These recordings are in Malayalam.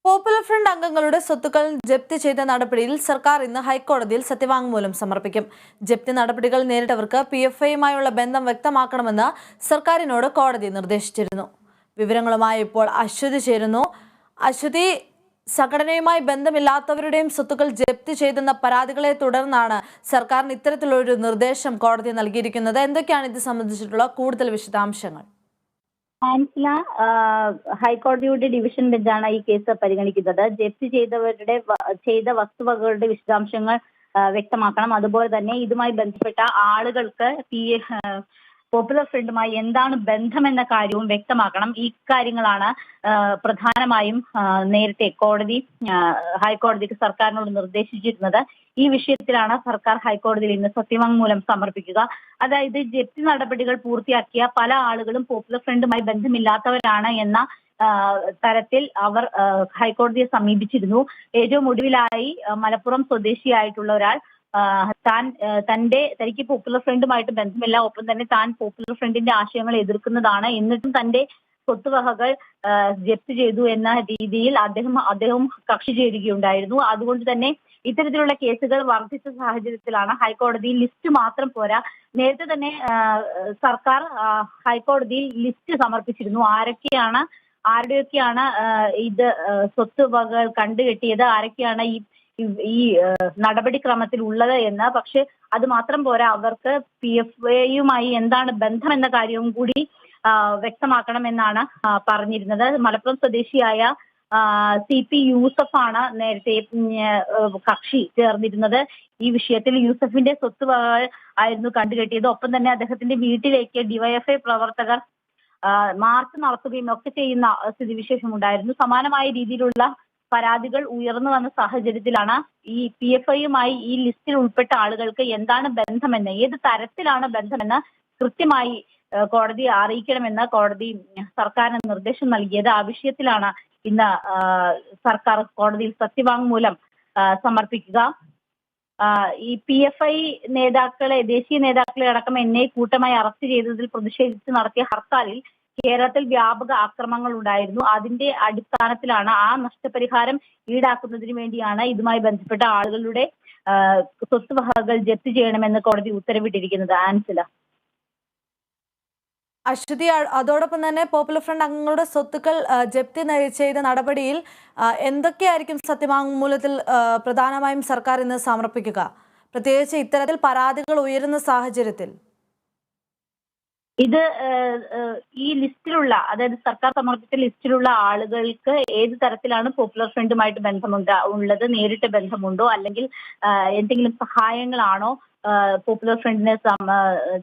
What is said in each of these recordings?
പോപ്പുലർ ഫ്രണ്ട് അംഗങ്ങളുടെ സ്വത്തുക്കൾ ജപ്തി ചെയ്ത നടപടിയിൽ സർക്കാർ ഇന്ന് ഹൈക്കോടതിയിൽ സത്യവാങ്മൂലം സമർപ്പിക്കും. ജപ്തി നടപടികൾ നേരിട്ടവർക്ക് PFIയുമായുള്ള ബന്ധം വ്യക്തമാക്കണമെന്ന് സർക്കാരിനോട് കോടതി നിർദ്ദേശിച്ചിരുന്നു. വിവരങ്ങളുമായി ഇപ്പോൾ അശ്വതി ചേരുന്നു. അശ്വതി, സംഘടനയുമായി ബന്ധമില്ലാത്തവരുടെയും സ്വത്തുക്കൾ ജപ്തി ചെയ്തെന്ന പരാതികളെ തുടർന്നാണ് സർക്കാരിന് ഇത്തരത്തിലൊരു നിർദ്ദേശം കോടതി നൽകിയിരിക്കുന്നത്. എന്തൊക്കെയാണ് ഇത് സംബന്ധിച്ചിട്ടുള്ള കൂടുതൽ വിശദാംശങ്ങൾ? ആൻസില, ഹൈക്കോടതിയുടെ ഡിവിഷൻ ബെഞ്ചാണ് ഈ കേസ് പരിഗണിക്കുന്നത്. ജപ്തി ചെയ്ത വസ്തുവകകളുടെ വിശദാംശങ്ങൾ വ്യക്തമാക്കണം. അതുപോലെ തന്നെ ഇതുമായി ബന്ധപ്പെട്ട ആളുകൾക്ക് പോപ്പുലർ ഫ്രണ്ടുമായി എന്താണ് ബന്ധമെന്ന കാര്യവും വ്യക്തമാക്കണം. ഈ കാര്യങ്ങളാണ് പ്രധാനമായും നേരത്തെ ഹൈക്കോടതിക്ക് സർക്കാരിനോട് നിർദ്ദേശിച്ചിരുന്നത്. ഈ വിഷയത്തിലാണ് സർക്കാർ ഹൈക്കോടതിയിൽ ഇന്ന് സത്യവാങ്മൂലം സമർപ്പിക്കുക. അതായത് ജപ്തി നടപടികൾ പൂർത്തിയാക്കിയ പല ആളുകളും പോപ്പുലർ ഫ്രണ്ടുമായി ബന്ധമില്ലാത്തവരാണ് എന്ന തരത്തിൽ അവർ ഹൈക്കോടതിയെ സമീപിച്ചിരുന്നു. ഏറ്റവും ഒടുവിലായി മലപ്പുറം സ്വദേശിയായിട്ടുള്ള ഒരാൾ തനിക്ക് പോപ്പുലർ ഫ്രണ്ടുമായിട്ട് ബന്ധമില്ല, ഒപ്പം തന്നെ താൻ പോപ്പുലർ ഫ്രണ്ടിന്റെ ആശയങ്ങൾ എതിർക്കുന്നതാണ്, എന്നിട്ടും തന്റെ സ്വത്തുവകകൾ ജപ്തി ചെയ്തു എന്ന രീതിയിൽ അദ്ദേഹം കക്ഷി ചേരുകയുണ്ടായിരുന്നു. അതുകൊണ്ട് തന്നെ ഇത്തരത്തിലുള്ള കേസുകൾ വർദ്ധിച്ച സാഹചര്യത്തിലാണ് ഹൈക്കോടതിയിൽ ലിസ്റ്റ് മാത്രം പോരാ, നേരത്തെ തന്നെ സർക്കാർ ഹൈക്കോടതിയിൽ ലിസ്റ്റ് സമർപ്പിച്ചിരുന്നു. ആരുടെയൊക്കെയാണ് ഇത് സ്വത്തുവകകൾ കണ്ടുകെട്ടിയത്, ആരൊക്കെയാണ് ഈ നടപടിക്രമത്തിൽ ഉള്ളത് എന്ന്. പക്ഷെ അത് മാത്രം പോരാ, അവർക്ക് PFIയുമായി എന്താണ് ബന്ധം എന്ന കാര്യവും കൂടി വ്യക്തമാക്കണമെന്നാണ് പറഞ്ഞിരുന്നത്. മലപ്പുറം സ്വദേശിയായ CP യൂസഫാണ് നേരത്തെ കക്ഷി ചേർന്നിരുന്നത്. ഈ വിഷയത്തിൽ യൂസഫിന്റെ സ്വത്തുവകകൾ ആയിരുന്നു കണ്ടുകെട്ടിയത്. ഒപ്പം തന്നെ അദ്ദേഹത്തിന്റെ വീട്ടിലേക്ക് DYFI പ്രവർത്തകർ മാർച്ച് നടത്തുകയും ഒക്കെ ചെയ്യുന്ന സ്ഥിതിവിശേഷം ഉണ്ടായിരുന്നു. സമാനമായ രീതിയിലുള്ള പരാതികൾ ഉയർന്നു വന്ന സാഹചര്യത്തിലാണ് ഈ PFIയുമായി ഈ ലിസ്റ്റിൽ ഉൾപ്പെട്ട ആളുകൾക്ക് എന്താണ് ബന്ധമെന്ന്, ഏത് തരത്തിലാണ് ബന്ധമെന്ന് കൃത്യമായി കോടതിയെ അറിയിക്കണമെന്ന് കോടതി സർക്കാരിന് നിർദ്ദേശം നൽകിയത്. ആ വിഷയത്തിലാണ് ഇന്ന് സർക്കാർ കോടതിയിൽ സത്യവാങ്മൂലം സമർപ്പിക്കുക. ഈ PFI ദേശീയ നേതാക്കളെ അടക്കം കൂട്ടമായി അറസ്റ്റ് ചെയ്തതിൽ പ്രതിഷേധിച്ച് നടത്തിയ ഹർത്താലിൽ കേരളത്തിൽ വ്യാപക ആക്രമണങ്ങൾ ഉണ്ടായിരുന്നു. അതിന്റെ അടിസ്ഥാനത്തിലാണ് ആ നഷ്ടപരിഹാരം ഈടാക്കുന്നതിന് വേണ്ടിയാണ് ഇതുമായി ബന്ധപ്പെട്ട ആളുകളുടെ സ്വത്തുവകകൾ ജപ്തി ചെയ്യണമെന്ന് കോടതി ഉത്തരവിട്ടിരിക്കുന്നത്. ആൻസില. അശ്വതി, അതോടൊപ്പം തന്നെ പോപ്പുലർ ഫ്രണ്ട് അംഗങ്ങളുടെ സ്വത്തുക്കൾ ജപ്തി ചെയ്ത നടപടിയിൽ എന്തൊക്കെയായിരിക്കും സത്യവാങ്മൂലത്തിൽ പ്രധാനമായും സർക്കാർ ഇന്ന് സമർപ്പിക്കുക, പ്രത്യേകിച്ച് ഇത്തരത്തിൽ പരാതികൾ ഉയരുന്ന സാഹചര്യത്തിൽ? ഇത് ഈ ലിസ്റ്റിലുള്ള, അതായത് സർക്കാർ സമർപ്പിച്ച ലിസ്റ്റിലുള്ള ആളുകൾക്ക് ഏത് തരത്തിലാണ് പോപ്പുലർ ഫ്രണ്ടുമായിട്ട് ഉള്ളത്, നേരിട്ട് ബന്ധമുണ്ടോ, അല്ലെങ്കിൽ എന്തെങ്കിലും സഹായങ്ങളാണോ പോപ്പുലർ ഫ്രണ്ടിന്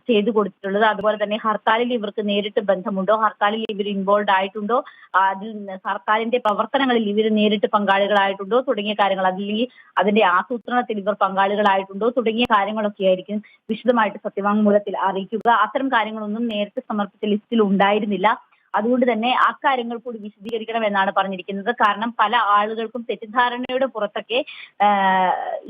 ചെയ്തു കൊടുത്തിട്ടുള്ളത്, അതുപോലെ തന്നെ ഹർത്താലിൽ ഇവർക്ക് നേരിട്ട് ബന്ധമുണ്ടോ, ഹർത്താലിൽ ഇവർ ഇൻവോൾവ് ആയിട്ടുണ്ടോ, സർക്കാരിന്റെ പ്രവർത്തനങ്ങളിൽ ഇവർ നേരിട്ട് പങ്കാളികളായിട്ടുണ്ടോ തുടങ്ങിയ കാര്യങ്ങൾ, അതിന്റെ ആസൂത്രണത്തിൽ ഇവർ പങ്കാളികളായിട്ടുണ്ടോ തുടങ്ങിയ കാര്യങ്ങളൊക്കെ ആയിരിക്കും വിശദമായിട്ട് സത്യവാങ്മൂലത്തിൽ അറിയിക്കുക. അത്തരം കാര്യങ്ങളൊന്നും നേരത്തെ സമർപ്പിച്ച ലിസ്റ്റിൽ ഉണ്ടായിരുന്നില്ല. അതുകൊണ്ട് തന്നെ ആ കാര്യങ്ങൾ കൂടി വിശദീകരിക്കണമെന്നാണ് പറഞ്ഞിരിക്കുന്നത്. കാരണം പല ആളുകൾക്കും തെറ്റിദ്ധാരണയുടെ പുറത്തൊക്കെ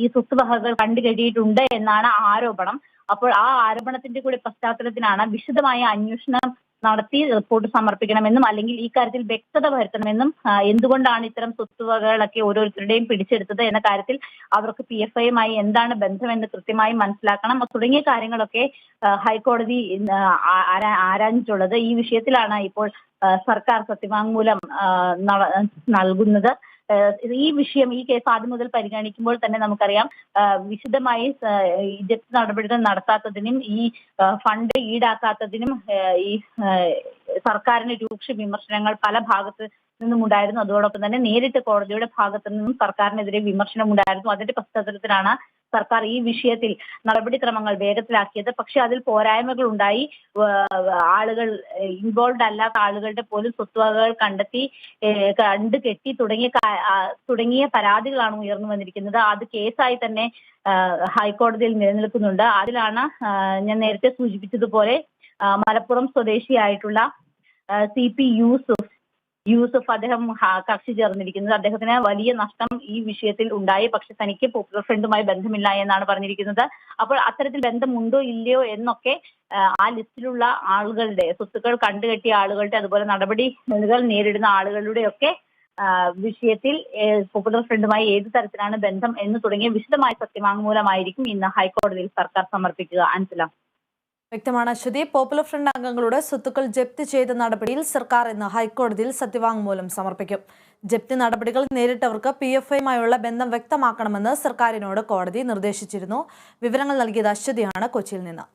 ഈ സ്വത്തുവകകൾ കണ്ടുകെട്ടിയിട്ടുണ്ട് എന്നാണ് ആരോപണം. അപ്പോൾ ആ ആരോപണത്തിന്റെ കൂടി പശ്ചാത്തലത്തിലാണ് വിശദമായ അന്വേഷണം നടത്തി റിപ്പോർട്ട് സമർപ്പിക്കണമെന്നും, അല്ലെങ്കിൽ ഈ കാര്യത്തിൽ വ്യക്തത വരുത്തണമെന്നും, എന്തുകൊണ്ടാണ് ഇത്തരം സ്വത്തുവകകളൊക്കെ ഓരോരുത്തരുടെയും പിടിച്ചെടുത്തത് എന്ന കാര്യത്തിൽ അവർക്ക് PFIയുമായി എന്താണ് ബന്ധമെന്ന് കൃത്യമായി മനസ്സിലാക്കണം തുടങ്ങിയ കാര്യങ്ങളൊക്കെ ഹൈക്കോടതി ആരാഞ്ഞിട്ടുള്ളത്. ഈ വിഷയത്തിലാണ് ഇപ്പോൾ സർക്കാർ സത്യവാങ്മൂലം നൽകുന്നത്. ഈ കേസ് ആദ്യം മുതൽ പരിഗണിക്കുമ്പോൾ തന്നെ നമുക്കറിയാം, വിശദമായി ജപ്തി നടപടികൾ നടത്താത്തതിനും ഈ ഫണ്ട് ഈടാക്കാത്തതിനും ഈ സർക്കാരിന് രൂക്ഷ വിമർശനങ്ങൾ പല ഭാഗത്ത് നിന്നും ഉണ്ടായിരുന്നു. അതോടൊപ്പം തന്നെ നേരിട്ട് കോടതിയുടെ ഭാഗത്തു നിന്നും സർക്കാരിനെതിരെ വിമർശനം ഉണ്ടായിരുന്നു. അതിന്റെ പശ്ചാത്തലത്തിലാണ് സർക്കാർ ഈ വിഷയത്തിൽ നടപടിക്രമങ്ങൾ വേഗത്തിലാക്കിയത്. പക്ഷെ അതിൽ പോരായ്മകൾ ഉണ്ടായി. ആളുകൾ ഇൻവോൾവ് അല്ലാത്ത ആളുകളുടെ പോലും സ്വത്തുവകകൾ കണ്ടുകെട്ടി തുടങ്ങിയ പരാതികളാണ് ഉയർന്നു വന്നിരിക്കുന്നത്. അത് കേസായി തന്നെ ഹൈക്കോടതിയിൽ നിലനിൽക്കുന്നുണ്ട്. അതിലാണ് ഞാൻ നേരത്തെ സൂചിപ്പിച്ചതുപോലെ മലപ്പുറം സ്വദേശിയായിട്ടുള്ള CP യൂസഫ് അദ്ദേഹം കക്ഷി ചേർന്നിരിക്കുന്നത്. അദ്ദേഹത്തിന് വലിയ നഷ്ടം ഈ വിഷയത്തിൽ ഉണ്ടായി. പക്ഷെ തനിക്ക് പോപ്പുലർ ഫ്രണ്ടുമായി ബന്ധമില്ല എന്നാണ് പറഞ്ഞിരിക്കുന്നത്. അപ്പോൾ അത്തരത്തിൽ ബന്ധമുണ്ടോ ഇല്ലയോ എന്നൊക്കെ ആ ലിസ്റ്റിലുള്ള ആളുകളുടെ, സ്വത്തുക്കൾ കണ്ടുകെട്ടിയ ആളുകളുടെ, അതുപോലെ നടപടികൾ നേരിടുന്ന ആളുകളുടെ ഒക്കെ വിഷയത്തിൽ പോപ്പുലർ ഫ്രണ്ടുമായി ഏത് തരത്തിലാണ് ബന്ധം എന്ന് തുടങ്ങിയ വിശദമായ സത്യവാങ്മൂലമായിരിക്കും ഇന്ന് ഹൈക്കോടതിയിൽ സർക്കാർ സമർപ്പിക്കുക. അൻസല. വ്യക്തമാണ് അശ്വതി. പോപ്പുലർ ഫ്രണ്ട് അംഗങ്ങളുടെ സ്വത്തുക്കൾ ജപ്തി ചെയ്ത നടപടിയിൽ സർക്കാർ ഇന്ന് ഹൈക്കോടതിയിൽ സത്യവാങ്മൂലം സമർപ്പിക്കും. ജപ്തി നടപടികൾ നേരിട്ടവർക്ക് PFIയുമായുള്ള ബന്ധം വ്യക്തമാക്കണമെന്ന് സർക്കാരിനോട് കോടതി നിർദ്ദേശിച്ചിരുന്നു. വിവരങ്ങൾ നൽകിയത് അശ്വതിയാണ് കൊച്ചിയിൽ നിന്ന്.